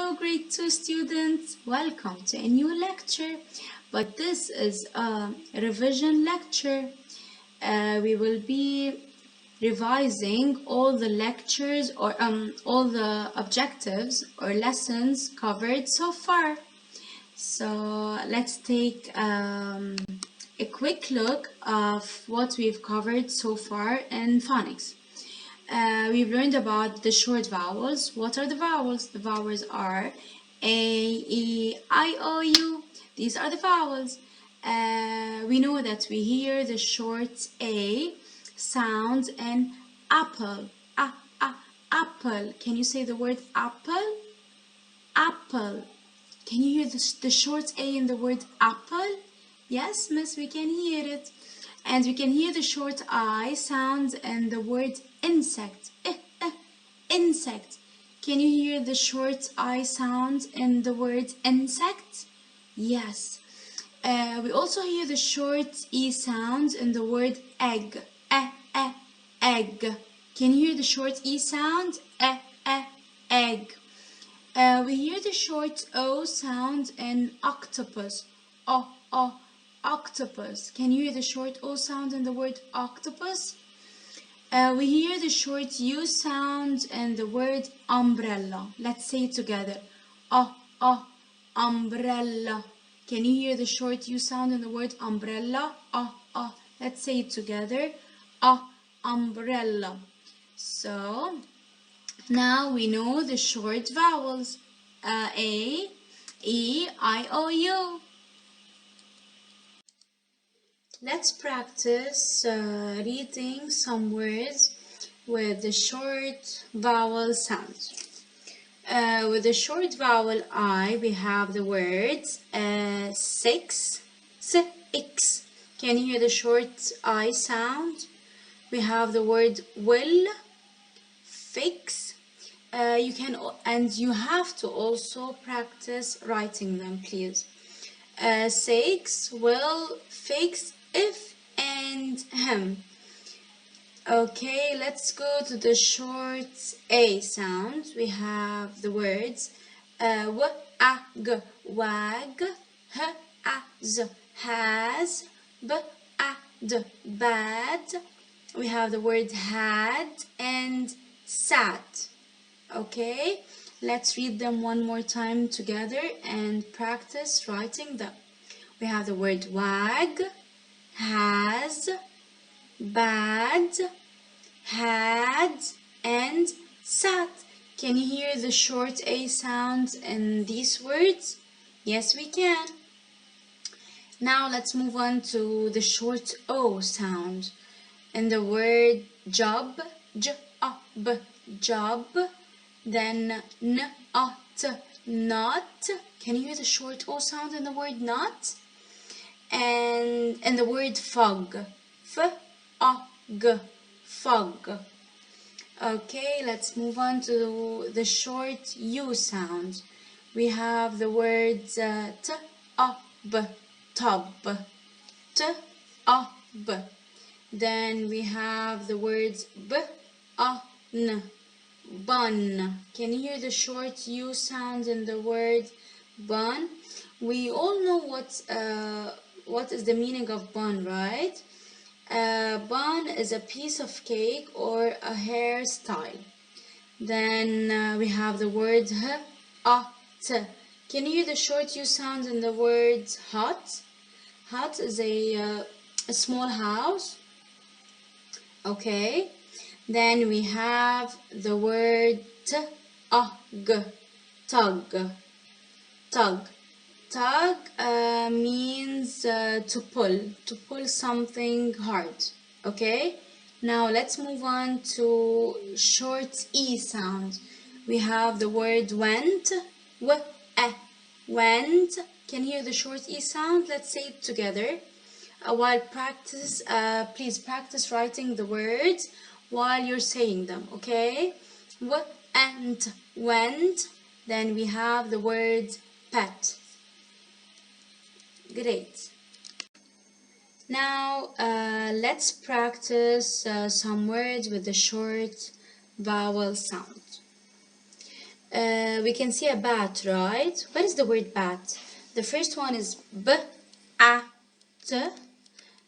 Hello grade 2 students, welcome to a new lecture, but this is a revision lecture. We will be revising all the lectures or all the objectives or lessons covered so far. So let's take a quick look of what we've covered so far in phonics. We've learned about the short vowels. What are the vowels? The vowels are A, E, I, O, U. These are the vowels. We know that we hear the short A sound in apple. Apple. Can you say the word apple? Apple. Can you hear the short A in the word apple? Yes, miss, we can hear it. And we can hear the short I sound in the word insect. Insect. Can you hear the short I sound in the word insect? Yes. We also hear the short E sound in the word egg. Egg. Can you hear the short E sound? Egg. We hear the short O sound in octopus. Octopus. Can you hear the short O sound in the word octopus? We hear the short U sound in the word umbrella. Let's say it together. Umbrella. Can you hear the short U sound in the word umbrella? Let's say it together. Umbrella. So now we know the short vowels. A, E, I, O, U. Let's practice reading some words with the short vowel sound. With the short vowel I, we have the words six, x. Can you hear the short I sound? We have the word will, fix. You have to also practice writing them, please. Six, will, fix, if, and him. Okay, let's go to the short A sound. We have the words w-a-g, wag, h-a-z, has, b-a-d, bad. We have the word had and sat. Okay, let's read them one more time together and practice writing them. We have the word wag, has, bad, had, and sat. Can you hear the short A sound in these words? Yes, we can. Now let's move on to the short O sound. In the word job, j-a-b, job. Then n-a-t, not. Can you hear the short O sound in the word not? And in the word fog, f-a-g, fog. Okay, let's move on to the short U sound. We have the words t-a-b, tub, t-a-b. Then we have the words b-a-n, bun. Can you hear the short U sound in the word bun? We all know what is the meaning of bun, right? Bun is a piece of cake or a hairstyle. Then we have the word h-a-t. Can you hear the short U sound in the word hut? Hut is a small house. Okay. Then we have the word t-a-g, tug. Tug means to pull something hard. Okay, now let's move on to short E sound. We have the word went, went. Can you hear the short E sound? Let's say it together. Please practice writing the words while you're saying them, okay? And went. Then we have the word pet. Great. Now let's practice some words with the short vowel sound. We can see a bat, right? What is the word bat? The first one is b-a-t,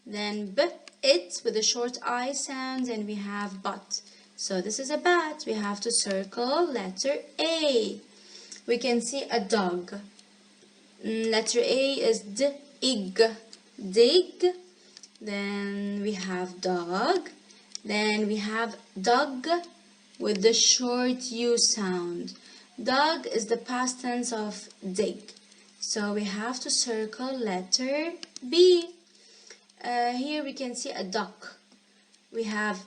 then b-it with a short I sound, and we have but. So this is a bat. We have to circle letter A. We can see a dog. Letter A is dig, dig. Then we have dog. Then we have dug with the short U sound. Dug is the past tense of dig. So we have to circle letter B. Here we can see a duck. We have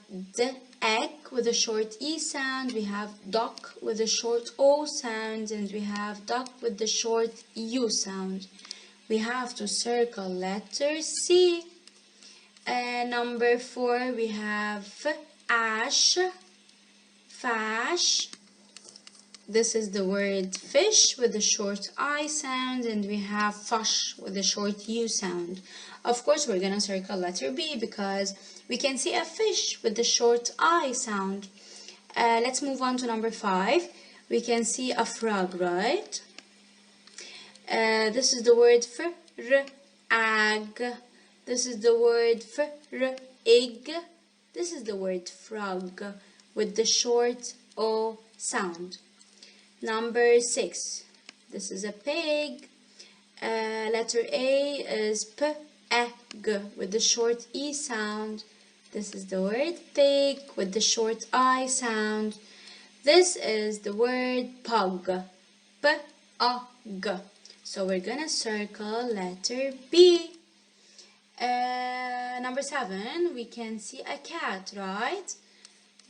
egg with a short E sound. We have duck with a short O sound. And we have duck with the short U sound. We have to circle letter C. Number 4, we have ash, fash. This is the word fish with the short I sound, and we have fush with the short U sound. Of course, we're gonna circle letter B because we can see a fish with the short I sound. Let's move on to number 5. We can see a frog, right? This is the word ag. This is the word egg. This is the word frog with the short O sound. Number 6. This is a pig. Letter A is p-egg with the short E sound. This is the word pig with the short I sound. This is the word pug. P-ug. So we're gonna circle letter B. Number 7, we can see a cat, right?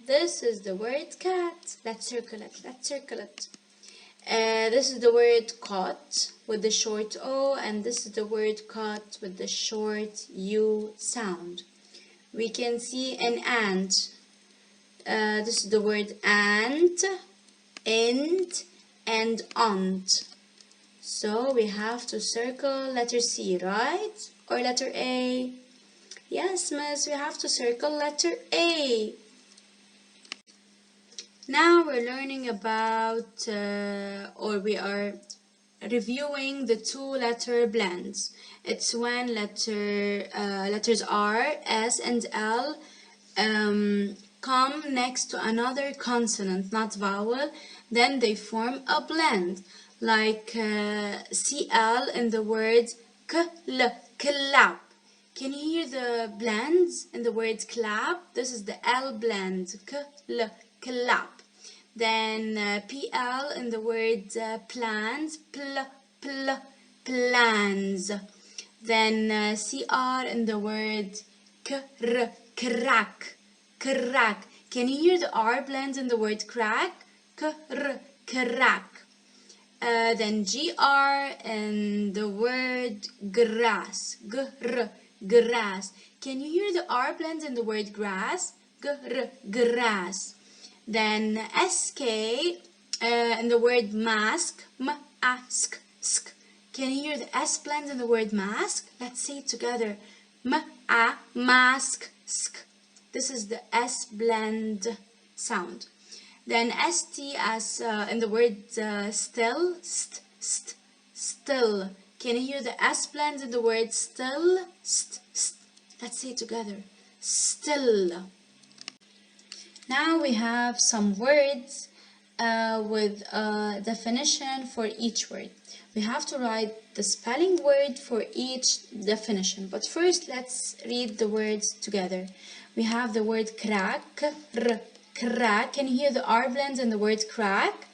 This is the word cat. Let's circle it. Let's circle it. This is the word cot with the short O, and this is the word cot with the short U sound. We can see an ant. This is the word ant, int, and aunt. So we have to circle letter C, right? Or letter A? Yes, miss, we have to circle letter A. Now we're learning about, or we are reviewing the 2-letter blends. It's when letters R, S, and L come next to another consonant, not vowel, then they form a blend. Like CL in the word clap. Can you hear the blends in the word clap? This is the L blend, clap. Then PL in the word plans, plans. Then CR in the word crack. Can you hear the R blend in the word crack? Crack. Then GR and the word grass, grass. Can you hear the R blend in the word grass? Grass. Then SK in the word mask, mask. Can you hear the S blend in the word mask? Let's say it together. Mask. This is the S blend sound. Then ST as in the word still, still. Can you hear the S blend in the word still, Let's say it together. Still. Now we have some words with a definition for each word. We have to write the spelling word for each definition. But first, let's read the words together. We have the word crack, crack. Can you hear the R blend in the word crack?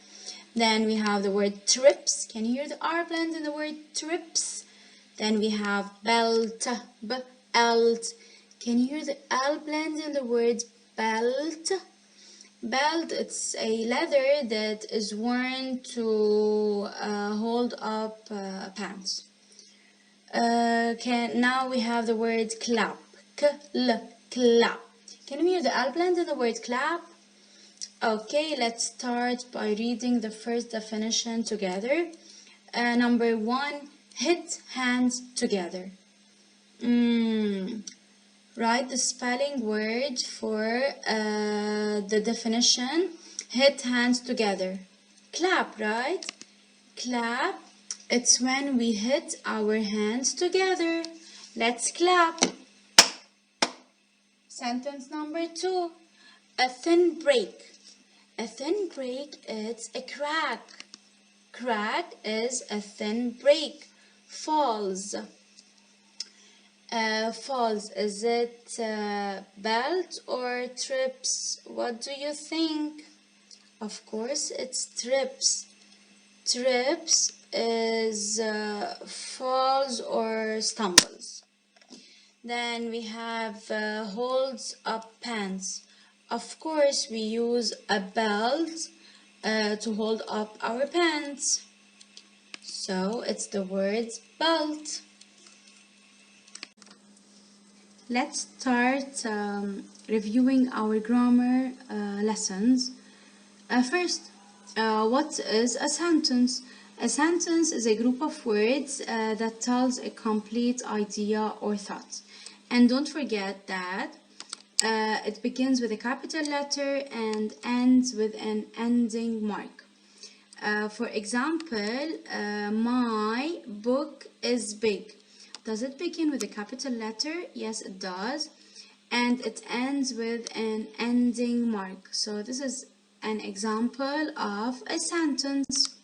Then we have the word trips. Can you hear the R blend in the word trips? Then we have belt, belt. Can you hear the L blend in the word belt? Belt, it's a leather that is worn to hold up pants. Now we have the word clap, clap. Can we hear the L blend in the word clap? Okay, let's start by reading the first definition together. Number 1, hit hands together. Write the spelling word for the definition, hit hands together. Clap, right? Clap. It's when we hit our hands together. Let's clap. Sentence number 2. A thin break. A thin break is a crack. Crack is a thin break. Falls. Falls. Is it belt or trips? What do you think? Of course, it's trips. Trips is falls or stumbles. Then we have holds up pants. Of course, we use a belt to hold up our pants. So it's the word belt. Let's start reviewing our grammar lessons. First, what is a sentence? A sentence is a group of words that tells a complete idea or thought. And don't forget that it begins with a capital letter and ends with an ending mark. For example, my book is big. Does it begin with a capital letter? Yes, it does. And it ends with an ending mark. So this is an example of a sentence.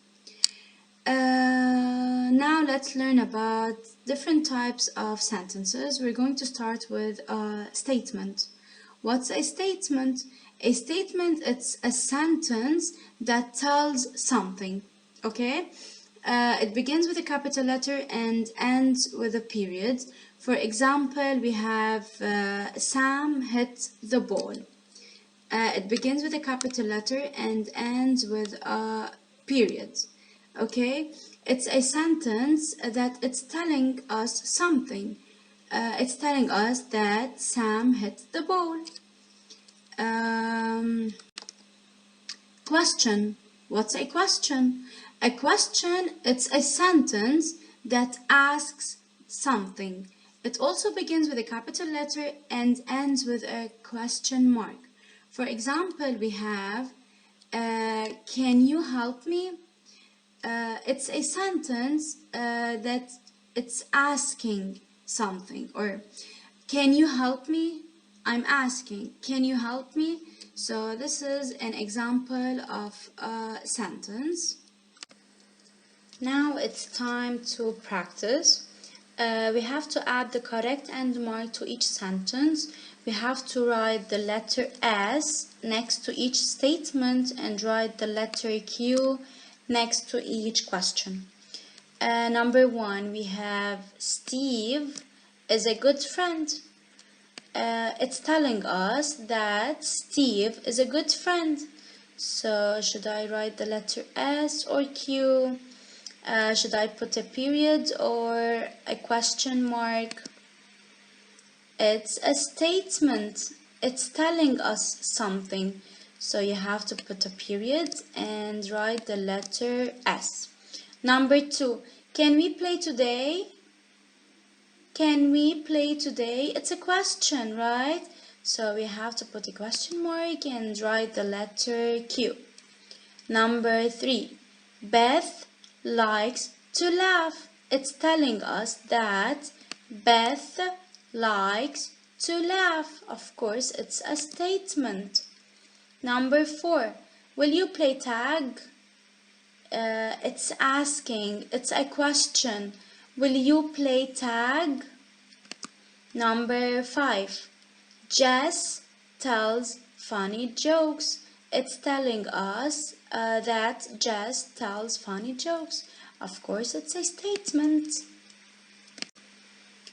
Now let's learn about different types of sentences. We're going to start with a statement. What's a statement? A statement, it's a sentence that tells something, okay? It begins with a capital letter and ends with a period. For example, we have Sam hit the ball. It begins with a capital letter and ends with a period. Okay, it's a sentence that it's telling us something. It's telling us that Sam hit the ball. Question. What's a question? A question, it's a sentence that asks something. It also begins with a capital letter and ends with a question mark. For example, we have, can you help me? It's a sentence that it's asking something. Or, can you help me? I'm asking, can you help me? So this is an example of a sentence. Now it's time to practice. We have to add the correct end mark to each sentence. We have to write the letter S next to each statement and write the letter Q next to each question. Number 1, we have Steve is a good friend. It's telling us that Steve is a good friend. So should I write the letter S or Q? Should I put a period or a question mark? It's a statement. It's telling us something. So you have to put a period and write the letter S. Number 2, can we play today? Can we play today? It's a question, right? So we have to put a question mark and write the letter Q. Number 3, Beth likes to laugh. It's telling us that Beth likes to laugh. Of course, it's a statement. Number 4, will you play tag? It's asking, it's a question. Will you play tag? Number 5, Jess tells funny jokes. It's telling us that Jess tells funny jokes. Of course, it's a statement.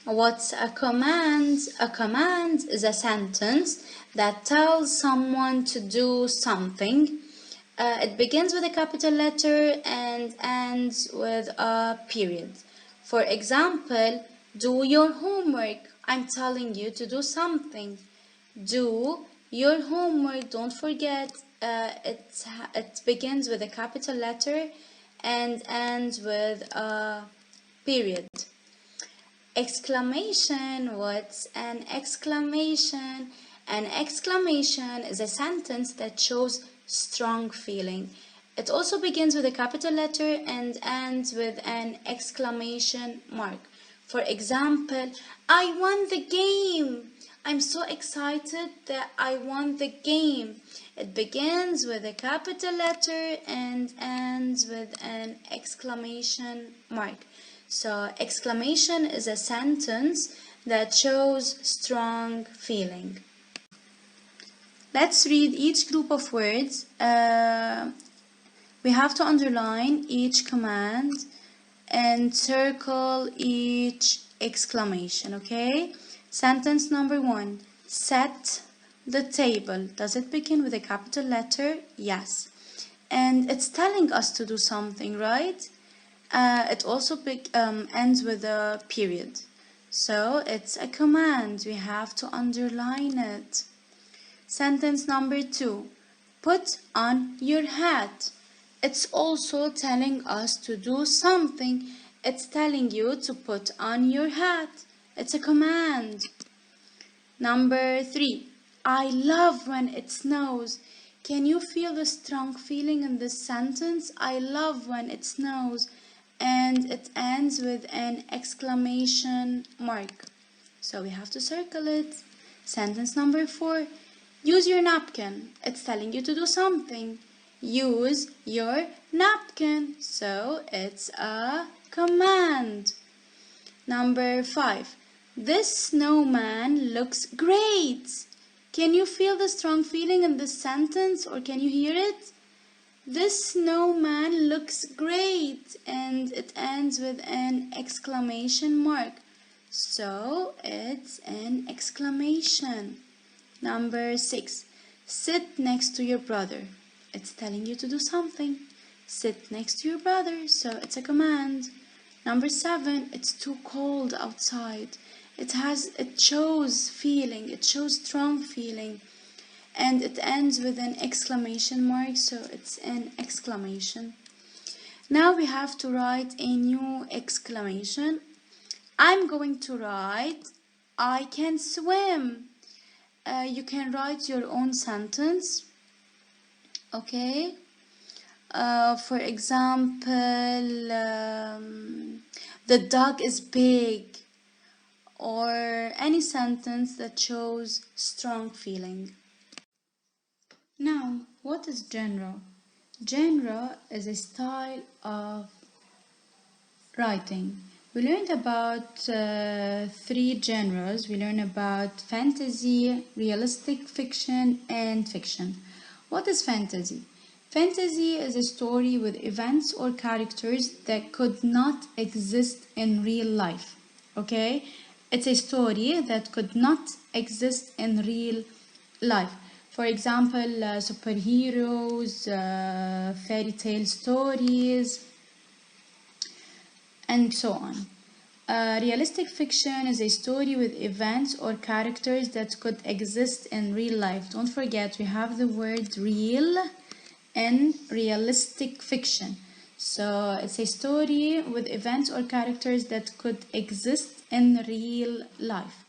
What's a command? A command is a sentence that tells someone to do something. It begins with a capital letter and ends with a period. For example, do your homework. I'm telling you to do something. Do your homework. Don't forget, it begins with a capital letter and ends with a period. Exclamation. What's an exclamation? An exclamation is a sentence that shows strong feeling. It also begins with a capital letter and ends with an exclamation mark. For example, I won the game. I'm so excited that I won the game. It begins with a capital letter and ends with an exclamation mark. So, exclamation is a sentence that shows strong feeling. Let's read each group of words. We have to underline each command and circle each exclamation, okay? Sentence number 1. Set the table. Does it begin with a capital letter? Yes. And it's telling us to do something, right? It also ends with a period. So it's a command. We have to underline it. Sentence number 2. Put on your hat. It's also telling us to do something. It's telling you to put on your hat. It's a command. Number 3. I love when it snows. Can you feel the strong feeling in this sentence? I love when it snows. And it ends with an exclamation mark. So we have to circle it. Sentence number 4. Use your napkin. It's telling you to do something. Use your napkin. So it's a command. Number 5. This snowman looks great. Can you feel the strong feeling in this sentence, or can you hear it? This snowman looks great, and it ends with an exclamation mark. So it's an exclamation. Number 6. Sit next to your brother. It's telling you to do something. Sit next to your brother, so it's a command. Number 7. It's too cold outside. It shows feeling. It shows strong feeling. And it ends with an exclamation mark, so it's an exclamation. Now we have to write a new exclamation. I'm going to write, I can swim. You can write your own sentence. Okay. For example, the dog is big, or any sentence that shows strong feeling. Now, what is genre? Genre is a style of writing. We learned about 3 genres. We learned about fantasy, realistic fiction, and fiction. What is fantasy? Fantasy is a story with events or characters that could not exist in real life. Okay? It's a story that could not exist in real life. For example, superheroes, fairy tale stories, and so on. Realistic fiction is a story with events or characters that could exist in real life. Don't forget, we have the word real in realistic fiction. So it's a story with events or characters that could exist in real life.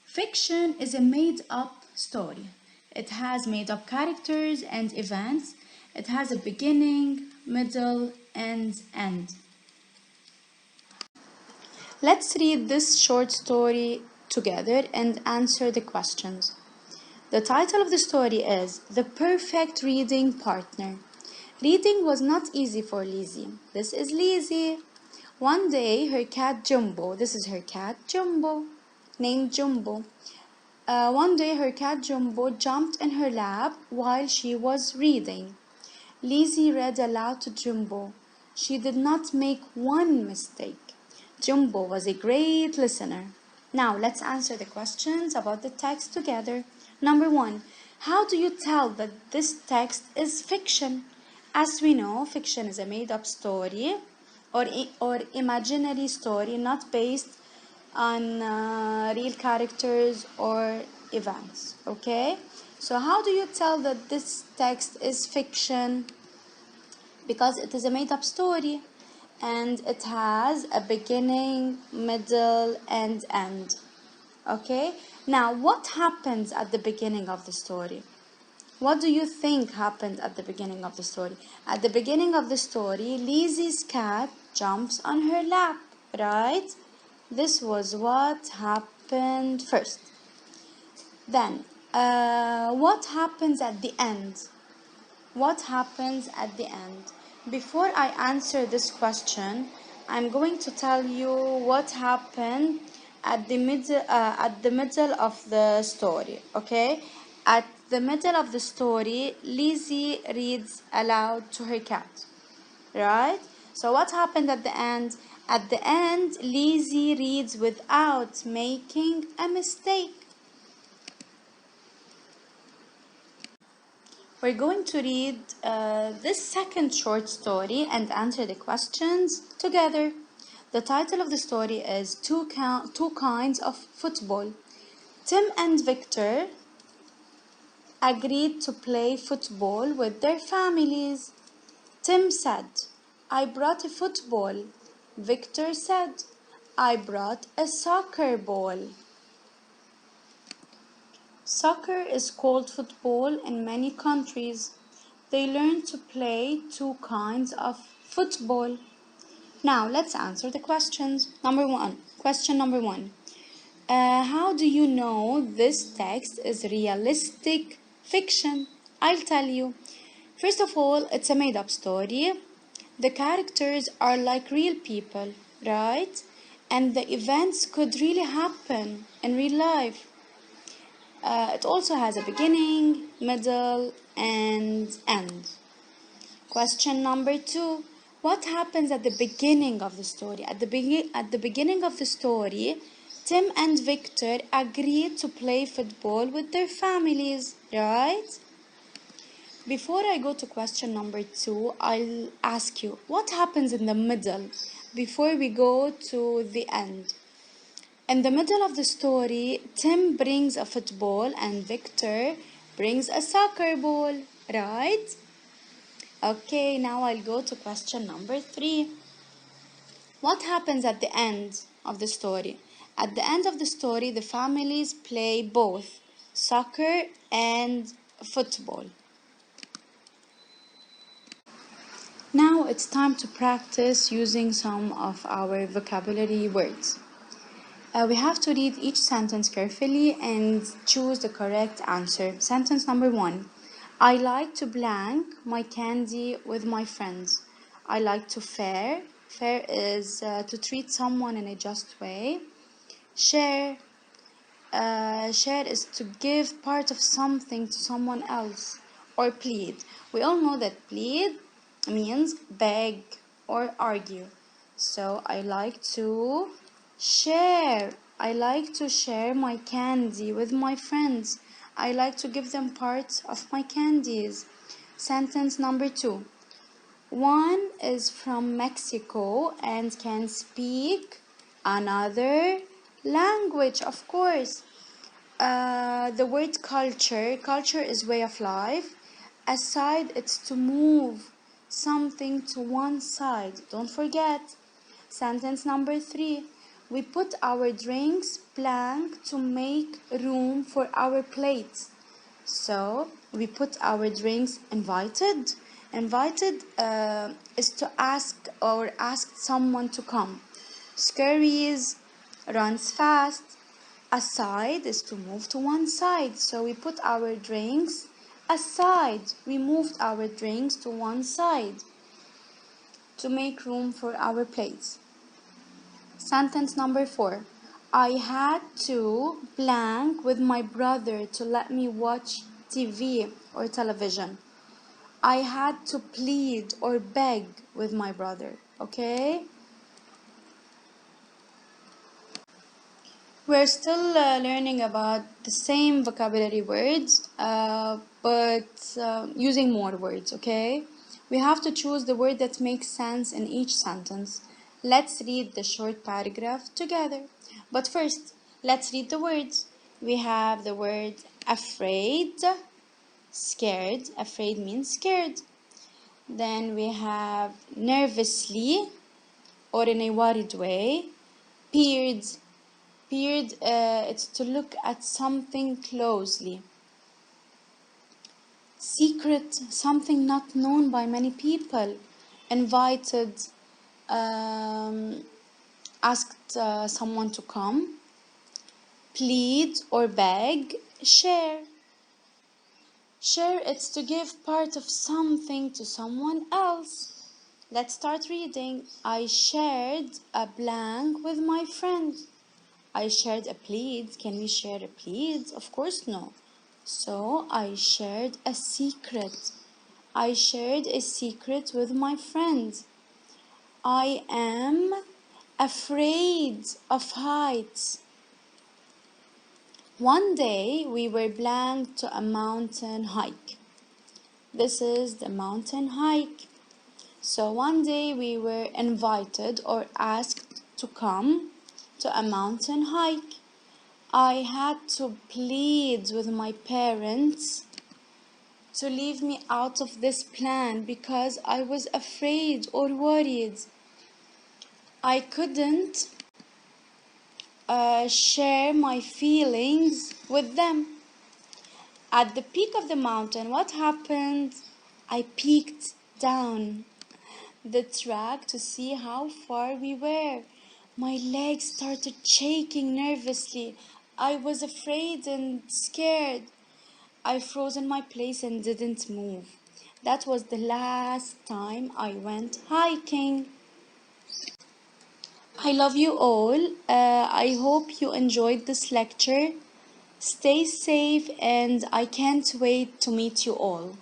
Fiction is a made-up story. It has made-up characters and events. It has a beginning, middle, and end. Let's read this short story together and answer the questions. The title of the story is The Perfect Reading Partner. Reading was not easy for Lizzie. This is Lizzie. One day, her cat Jumbo, this is her cat Jumbo, named Jumbo. One day, her cat Jumbo jumped in her lap while she was reading. Lizzie read aloud to Jumbo. She did not make one mistake. Jumbo was a great listener. Now, let's answer the questions about the text together. Number 1. How do you tell that this text is fiction? As we know, fiction is a made-up story or imaginary story not based on real characters or events. Okay? So how do you tell that this text is fiction? Because it is a made-up story and it has a beginning, middle, and end. Okay? Now, what happens at the beginning of the story? What do you think happened at the beginning of the story? At the beginning of the story, Lizzie's cat jumps on her lap, right? This was what happened first. Then, what happens at the end? What happens at the end? Before I answer this question, I'm going to tell you what happened at the middle of the story, okay? At the middle of the story, Lizzie reads aloud to her cat, right? So what happened at the end? At the end, Lizzie reads without making a mistake. We're going to read this second short story and answer the questions together. The title of the story is Two Kinds of Football. Tim and Victor agreed to play football with their families. Tim said, "I brought a football." Victor said, "I brought a soccer ball." Soccer is called football in many countries. They learn to play two kinds of football. Now let's answer the questions. Question number one. How do you know this text is realistic fiction? I'll tell you. First of all, it's a made-up story. The characters are like real people, right? And the events could really happen in real life. It also has a beginning, middle, and end. Question number two. What happens at the beginning of the story? At the beginning of the story, Tim and Victor agreed to play football with their families, right? Before I go to question number two, I'll ask you, what happens in the middle before we go to the end? In the middle of the story, Tim brings a football and Victor brings a soccer ball, right? Okay, now I'll go to question number three. What happens at the end of the story? At the end of the story, the families play both soccer and football. Now it's time to practice using some of our vocabulary words. We have to read each sentence carefully and choose the correct answer. Sentence number one. I like to blank my candy with my friends. I like to fare. Fare is to treat someone in a just way. Share. Share is to give part of something to someone else. Or plead. We all know that plead means beg or argue. So I like to share. I like to share my candy with my friends. I like to give them parts of my candies. Sentence number two. One is from Mexico and can speak another language, of course. The word culture. Culture is way of life. Aside, it's to move something to one side. Don't forget. Sentence number three. We put our drinks blank to make room for our plates. So we put our drinks invited. Invited is to ask or ask someone to come. Scurries, runs fast. Aside is to move to one side. So we put our drinks aside. We moved our drinks to one side to make room for our plates. Sentence number four. I had to blank with my brother to let me watch TV or television. I had to plead or beg with my brother, okay? We're still learning about the same vocabulary words, but using more words, okay? We have to choose the word that makes sense in each sentence. Let's read the short paragraph together. But first, let's read the words. We have the word afraid, scared. Afraid means scared. Then we have nervously or in a worried way. Peered. Peered, it's to look at something closely. Secret, something not known by many people. Invited, um, asked someone to come. Plead or beg, share. Share, it's to give part of something to someone else. Let's start reading. I shared a blank with my friend. I shared a plead. Can we share a plead? Of course no. So I shared a secret. I shared a secret with my friend. I am afraid of heights. One day we were planned to a mountain hike. This is the mountain hike. So one day we were invited or asked to come to a mountain hike. I had to plead with my parents to leave me out of this plan because I was afraid or worried. I couldn't share my feelings with them. At the peak of the mountain, what happened? I peeked down the track to see how far we were. My legs started shaking nervously. I was afraid and scared. I froze in my place and didn't move. That was the last time I went hiking. I love you all. I hope you enjoyed this lecture. Stay safe and I can't wait to meet you all.